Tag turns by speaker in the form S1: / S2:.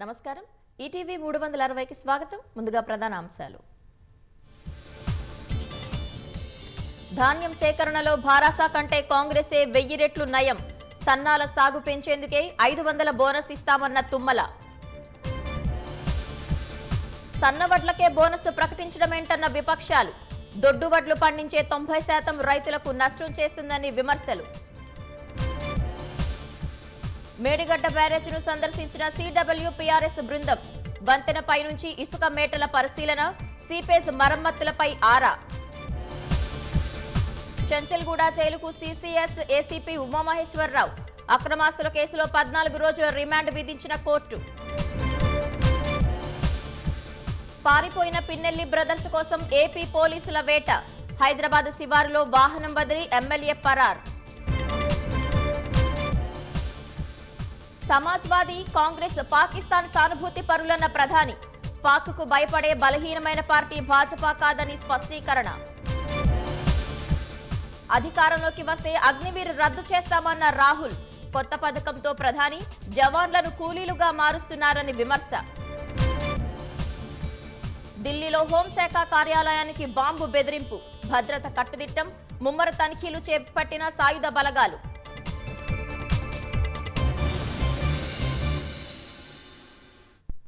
S1: నమస్కారం ఈటీవీ 360కి స్వాగతం ముందుగా ప్రధాన అంశాలు ధాన్యం సేకరణలో భారాసా కంటే కాంగ్రెసే 1000 రెట్లు నయం సన్నాల సాగు పెంచేందుకే 500 బోనస్ ఇస్తామన్న తుమ్మల సన్నవడ్లకే బోనస్ ప్రకటించడమేంటన్న విపక్షాలు దొడ్డు వడ్లు పండించే 90% రైతులకు నష్టం చేస్తుందని విమర్శలు మేడిగడ్డ బ్యారేజ్ను సందర్శించిన సిడబ్ల్యూపీఆర్ఎస్ బృందం వంతెనపై నుంచి ఇసుక మేటల పరిశీలన సీపేజ్ మరమ్మతులపై ఆరా చెంచల్గూడ జైలుకు సీసీఎస్ ఏసీపీ ఉమామహేశ్వరరావు అక్రమాస్తుల కేసులో 14 రోజుల రిమాండ్ విధించిన కోర్టు పారిపోయిన పిన్నెల్లి బ్రదర్స్ కోసం ఏపీ పోలీసుల వేట హైదరాబాద్ శివారులో వాహనం వదిలి ఎమ్మెల్యే పరార్ సమాజ్వాదీ కాంగ్రెస్ పాకిస్తాన్ సానుభూతి పరులన్న ప్రధాని పాక్కు భయపడే బలహీనమైన పార్టీ భాజపా కాదని స్పష్టీకరణ అధికారంలోకి వస్తే అగ్నివీర్ రద్దు చేస్తామన్న రాహుల్ కొత్త పథకంతో ప్రధాని జవాన్లను కూలీలుగా మారుస్తున్నారని విమర్శ ఢిల్లీలో హోంశాఖ కార్యాలయానికి బాంబు బెదిరింపు భద్రత కట్టుదిట్టం ముమ్మర తనిఖీలు చేపట్టిన సాయుధ బలగాలు